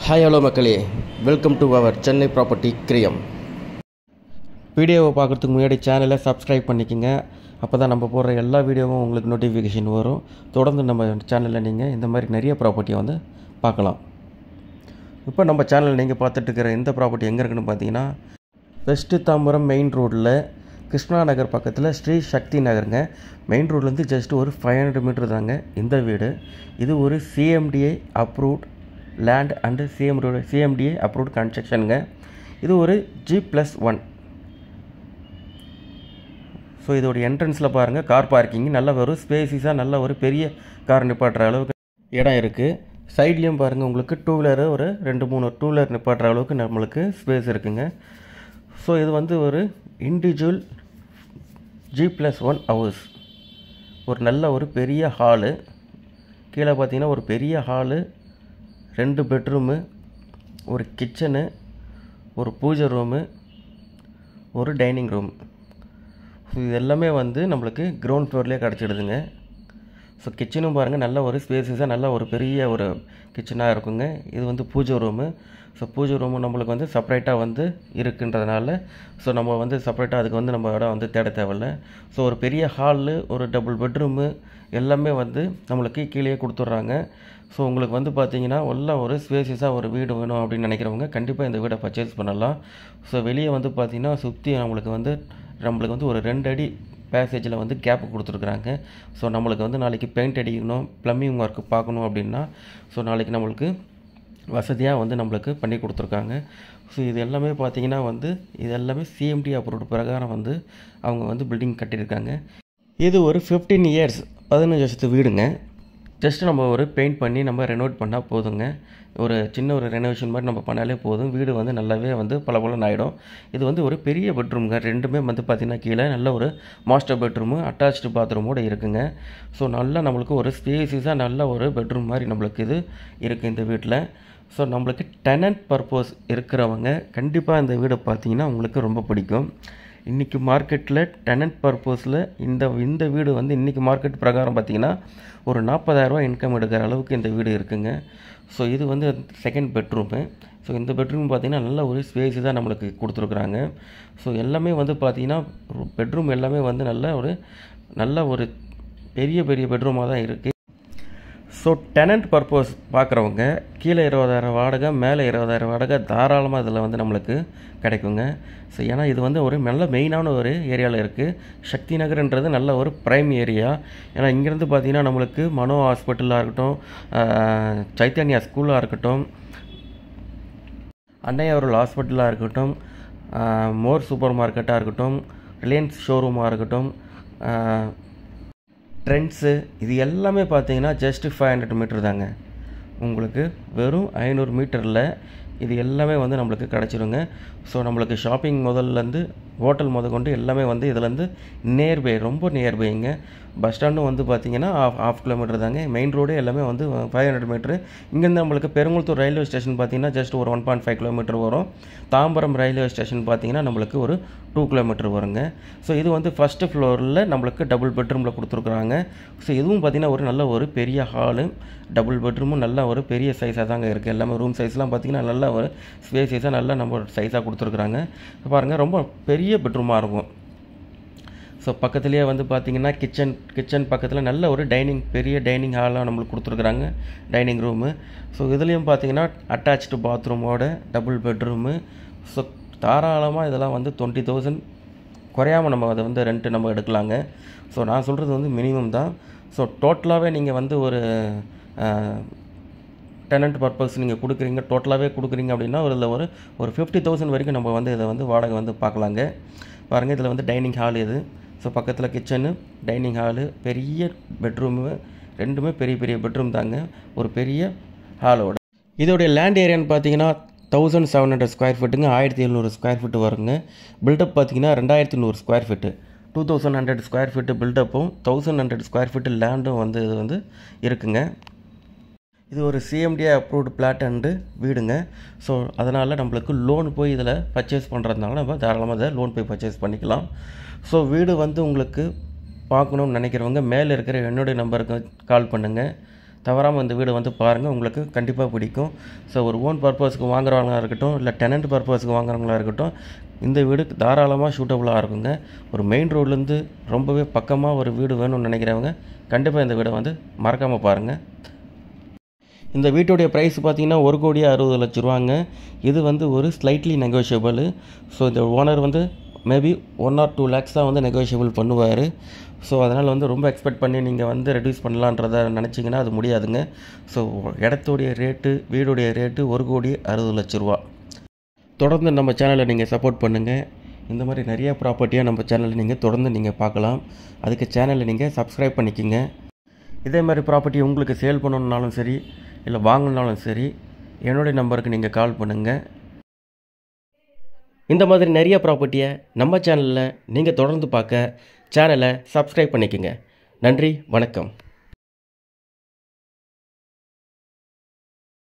Hi hello மக்களே, welcome to our Chennai property கிரியம். வீடியோவை பார்க்குறதுக்கு முன்னாடி சேனலை சப்ஸ்கிரைப் பண்ணிக்கோங்க. அப்போ தான் நம்ம போடுற எல்லா வீடியோவும் உங்களுக்கு நோட்டிஃபிகேஷன் வரும். தொடர்ந்து நம்ம சேனலில் நீங்கள் இந்த மாதிரி நிறைய ப்ராப்பர்ட்டியை வந்து பார்க்கலாம். இப்போ நம்ம சேனலில் நீங்கள் பார்த்துட்டு இருக்கிற இந்த ப்ராப்பர்ட்டி எங்கே இருக்குன்னு பார்த்தீங்கன்னா, வெஸ்ட்டு தாம்பரம் மெயின் ரோடில் கிருஷ்ணா நகர் பக்கத்தில் ஸ்ரீ சக்தி நகருங்க. மெயின் ரோட்லேருந்து ஜஸ்ட் ஒரு 500 மீட்டர் தாங்க இந்த வீடு. இது ஒரு CMDA approved land and CMDA approved கன்ஸ்ட்ரக்ஷனுங்க. இது ஒரு G+1. ஸோ இதோடைய என்ட்ரன்ஸில் பாருங்கள், கார் பார்க்கிங் நல்ல ஒரு ஸ்பேசிஸாக நல்ல ஒரு பெரிய கார் நிப்பாட்டுற அளவுக்கு இடம் இருக்குது. சைட்லேயும் பாருங்கள், உங்களுக்கு டூ வீலரு ஒரு 2-3 டூ வீலர் நிப்பாட்டுற அளவுக்கு நம்மளுக்கு ஸ்பேஸ் இருக்குங்க. ஸோ இது வந்து ஒரு இண்டிவிஜுவல் G+1 ஹவுஸ். ஒரு நல்ல ஒரு பெரிய ஹாலு, கீழே பார்த்தீங்கன்னா ஒரு பெரிய ஹாலு, 2 பெட்ரூமு, ஒரு கிச்சனு, ஒரு பூஜை ரூமு, ஒரு டைனிங் ரூம். ஸோ இது எல்லாமே வந்து நம்மளுக்கு கிரவுண்ட் ஃப்ளோர்லேயே கிடச்சிடுதுங்க. ஸோ கிச்சனும் பாருங்கள், நல்ல ஒரு ஸ்பேஸஸாக நல்ல ஒரு பெரிய ஒரு கிச்சனாக இருக்குங்க. இது வந்து பூஜை ரூமு. ஸோ பூஜை ரூமு நம்மளுக்கு வந்து செப்பரேட்டாக வந்து இருக்குன்றதுனால ஸோ நம்ம வந்து செப்பரேட்டாக அதுக்கு வந்து நம்ம இடம் வந்து தேட தேவையில்ல. ஸோ ஒரு பெரிய ஹாலு, ஒரு டபுள் பெட்ரூமு எல்லாமே வந்து நம்மளுக்கு கீழே கொடுத்துட்றாங்க. ஸோ உங்களுக்கு வந்து பார்த்தீங்கன்னா எல்லாம் ஒரு ஸ்பேசியஸாக ஒரு வீடு வேணும் அப்படின்னு நினைக்கிறவங்க கண்டிப்பாக இந்த வீடை பர்ச்சேஸ் பண்ணலாம். ஸோ வெளியே வந்து பார்த்திங்கன்னா சுற்றி நம்மளுக்கு வந்து ஒரு 2 அடி பேசேஜில் வந்து கேப்பு கொடுத்துருக்குறாங்க. ஸோ நம்மளுக்கு வந்து நாளைக்கு பெயிண்ட் அடிக்கணும், ப்ளம்பிங் ஒர்க்கு பார்க்கணும் அப்படின்னா ஸோ நாளைக்கு நம்மளுக்கு வசதியாக வந்து நம்மளுக்கு பண்ணி கொடுத்துருக்காங்க. ஸோ இது எல்லாமே பார்த்திங்கன்னா வந்து இது எல்லாமே சிஎம்டி அப்ரூவ்ட் பிரகாரம் வந்து அவங்க வந்து பில்டிங் கட்டியிருக்காங்க. இது ஒரு 15 இயர்ஸ் 15 வருஷத்து வீடுங்க. ஜஸ்ட் நம்ம ஒரு பெயிண்ட் பண்ணி நம்ம ரெனோவேட் பண்ணால் போதுங்க. ஒரு சின்ன ஒரு ரெனோவேஷன் மாதிரி நம்ம பண்ணாலே போதும், வீடு வந்து நல்லாவே வந்து பளபளன்னு ஆகிடும். இது வந்து ஒரு பெரிய பெட்ரூம்ங்க. ரெண்டுமே வந்து பார்த்திங்கன்னா கீழே நல்ல ஒரு மாஸ்டர் பெட்ரூமு அட்டாச்டு பாத்ரூமோடு இருக்குங்க. ஸோ நல்லா நம்மளுக்கு ஒரு ஸ்பேசிஸாக நல்ல ஒரு பெட்ரூம் மாதிரி நம்மளுக்கு இது இருக்குது இந்த வீட்டில். ஸோ நம்மளுக்கு டெனன்ட் பர்பஸ் இருக்கிறவங்க கண்டிப்பாக இந்த வீடை பார்த்திங்கன்னா உங்களுக்கு ரொம்ப பிடிக்கும். இன்றைக்கி மார்க்கெட்டில் டெனன்ட் பர்பஸில் இந்த வீடு வந்து இன்றைக்கி மார்க்கெட் பிரகாரம் பார்த்திங்கன்னா ஒரு 40,000 இன்கம் எடுக்கிற அளவுக்கு இந்த வீடு இருக்குங்க. ஸோ இது வந்து செகண்ட் பெட்ரூமு. ஸோ இந்த பெட்ரூம் பார்த்திங்கன்னா நல்ல ஒரு ஸ்பேஸு தான் நம்மளுக்கு கொடுத்துருக்குறாங்க. ஸோ எல்லாமே வந்து பார்த்திங்கன்னா பெட்ரூம் எல்லாமே வந்து நல்ல ஒரு பெரிய பெரிய பெட்ரூமாக தான் இருக்குது. ஸோ டெனன்ட் பர்பஸ் பார்க்குறவங்க கீழே 20,000 வாடகை, மேலே 20,000 வாடகை தாராளமாக இதில் வந்து நம்மளுக்கு கிடைக்குங்க. ஸோ ஏன்னா இது வந்து ஒரு நல்ல மெயினான ஒரு ஏரியாவில் இருக்குது. சக்தி நகர்ன்றது நல்ல ஒரு ப்ரைம் ஏரியா. ஏன்னா இங்கேருந்து பார்த்திங்கன்னா நம்மளுக்கு மனோ ஹாஸ்பிட்டலாக இருக்கட்டும், சைத்தன்யா ஸ்கூலாக இருக்கட்டும், அன்னையாவூர் ஹாஸ்பிட்டலாக இருக்கட்டும், மோர் சூப்பர் மார்க்கெட்டாக இருக்கட்டும், ரிலையன்ஸ் ஷோரூமாக இருக்கட்டும், ட்ரெண்ட்ஸு, இது எல்லாமே பார்த்தீங்கன்னா ஜஸ்ட் 500 மீட்டர் தாங்க. உங்களுக்கு வெறும் 500 மீட்டரில் இது எல்லாமே வந்து நம்மளுக்கு கிடச்சிருங்க. ஸோ நம்மளுக்கு ஷாப்பிங் முதல்லேருந்து ஹோட்டல் கொண்டு எல்லாமே வந்து இதுலேருந்து நியர்பை, ரொம்ப நியர்பைங்க. பஸ் ஸ்டாண்டும் வந்து பார்த்திங்கன்னா ஹாஃப் கிலோமீட்டர் தாங்க. மெயின் ரோடு எல்லாமே வந்து 500 மீட்ரு. இங்கேருந்து நம்மளுக்கு பெருங்குளத்தூர் ரயில்வே ஸ்டேஷன் பார்த்திங்கன்னா ஜஸ்ட் ஒரு 1.5 கிலோமீட்டர் வரும். தாம்பரம் ரயில்வே ஸ்டேஷன் பார்த்திங்கன்னா நம்மளுக்கு ஒரு 2 கிலோமீட்டர் வருங்க. ஸோ இது வந்து ஃபஸ்ட்டு ஃப்ளோரில் நம்மளுக்கு டபுள் பெட்ரூமில் கொடுத்துருக்குறாங்க. ஸோ இதுவும் பார்த்திங்கன்னா ஒரு நல்ல ஒரு பெரிய ஹாலு, டபுள் பெட்ரூமும் நல்ல ஒரு பெரிய சைஸாக தாங்க இருக்குது. எல்லாமே ரூம் சைஸ்லாம் பார்த்திங்கன்னா நல்ல ஒரு ஸ்பேசியஸாக நல்லா நம்ம சைஸாக கொடுத்துருக்குறாங்க. பாருங்கள், ரொம்ப பெரிய பெட்ரூமாக இருக்கும். ஸோ பக்கத்துலேயே வந்து பார்த்திங்கன்னா கிச்சன் பக்கத்தில் நல்ல ஒரு பெரிய டைனிங் ஹாலாக நம்மளுக்கு கொடுத்துருக்குறாங்க, டைனிங் ரூமு. ஸோ இதுலேயும் பார்த்திங்கன்னா அட்டாச்டு பாத்ரூமோட டபுள் பெட்ரூமு. ஸோ தாராளமாக இதெல்லாம் வந்து 20,000 குறையாமல் நம்ம அதை வந்து ரெண்ட்டு நம்ம எடுக்கலாங்க. ஸோ நான் சொல்கிறது வந்து மினிமம் தான். ஸோ டோட்டலாகவே நீங்கள் வந்து ஒரு டெனன்ட் பர்பஸ் நீங்கள் கொடுக்குறீங்க, டோட்டலாகவே கொடுக்குறீங்க அப்படின்னா ஒரு 50,000 வரைக்கும் நம்ம வந்து இதை வந்து வாடகை வந்து பார்க்கலாங்க. பாருங்கள், இதில் வந்து டைனிங் ஹால் இது. ஸோ பக்கத்தில் கிச்சனு, டைனிங் ஹாலு, பெரிய பெட்ரூமு, ரெண்டுமே பெரிய பெரிய பெட்ரூம் தாங்க, ஒரு பெரிய ஹாலோட. இதோடைய லேண்ட் ஏரியான்னு பார்த்தீங்கன்னா 1700 ஸ்கொயர் ஃபீட்டுங்க, 1700 ஸ்கொயர் ஃபீட்டு வருங்க. பில்டப் பார்த்தீங்கன்னா 2100 ஸ்கொயர் ஃபீட்டு, 2100 ஸ்கொயர் ஃபீட்டு பில்டப்பும் 1100 ஸ்கொயர் ஃபீட்டு லேண்டும் வந்து இது வந்து இருக்குங்க. இது ஒரு சிஎம்டிஏ அப்ரூவ்டு பிளாட் அண்டு வீடுங்க. ஸோ அதனால் நம்மளுக்கு லோன் போய் இதில் பர்ச்சேஸ் பண்ணுறதுனால நம்ம தாராளமாக இதை லோன் போய் பர்ச்சேஸ் பண்ணிக்கலாம். ஸோ வீடு வந்து உங்களுக்கு பார்க்கணுன்னு நினைக்கிறவங்க மேலே இருக்கிற என்னுடைய நம்பருக்கு கால் பண்ணுங்கள். தவறாமல் இந்த வீடு வந்து பாருங்கள், உங்களுக்கு கண்டிப்பாக பிடிக்கும். ஸோ ஒரு ஓன் பர்பஸ்க்கு வாங்குறவங்களா இருக்கட்டும், இல்லை டெனண்ட் பர்பஸ்க்கு வாங்குறவங்களா இருக்கட்டும், இந்த வீடு தாராளமாக சூட்டபுளாக இருக்குங்க. ஒரு மெயின் ரோட்லேருந்து ரொம்பவே பக்கமாக ஒரு வீடு வேணும்னு நினைக்கிறவங்க கண்டிப்பாக இந்த வீடை வந்து மறக்காமல் பாருங்கள். இந்த வீட்டுடைய ப்ரைஸ் பார்த்தீங்கன்னா 1,60,00,000 இது வந்து ஒரு ஸ்லைட்லி நெகோஷியபிள். ஸோ இந்த ஓனர் வந்து மேபி 1 or 2 lakhs தான் வந்து நெகோஷியபிள் பண்ணுவார். ஸோ அதனால் வந்து ரொம்ப எக்ஸ்பெக்ட் பண்ணி நீங்கள் வந்து ரெடியூஸ் பண்ணலான்றதை நினச்சிங்கன்னா அது முடியாதுங்க. ஸோ இடத்துடைய ரேட்டு, வீடுடைய ரேட்டு 1,60,00,000. தொடர்ந்து நம்ம சேனலை நீங்கள் சப்போர்ட் பண்ணுங்கள். இந்த மாதிரி நிறைய ப்ராப்பர்ட்டியாக நம்ம சேனலில் நீங்கள் தொடர்ந்து நீங்கள் பார்க்கலாம். அதுக்கு சேனலை நீங்கள் சப்ஸ்கிரைப் பண்ணிக்கோங்க. இதே மாதிரி ப்ராப்பர்ட்டி உங்களுக்கு சேல் பண்ணணுன்னாலும் சரி, இல்லை வாங்கணுன்னாலும் சரி, என்னுடைய நம்பருக்கு நீங்கள் கால் பண்ணுங்கள். இந்த மாதிரி நிறைய ப்ராப்பர்ட்டியை நம்ம சேனலில் நீங்கள் தொடர்ந்து பார்க்க சேனலை சப்ஸ்கிரைப் பண்ணிக்கோங்க. நன்றி, வணக்கம்.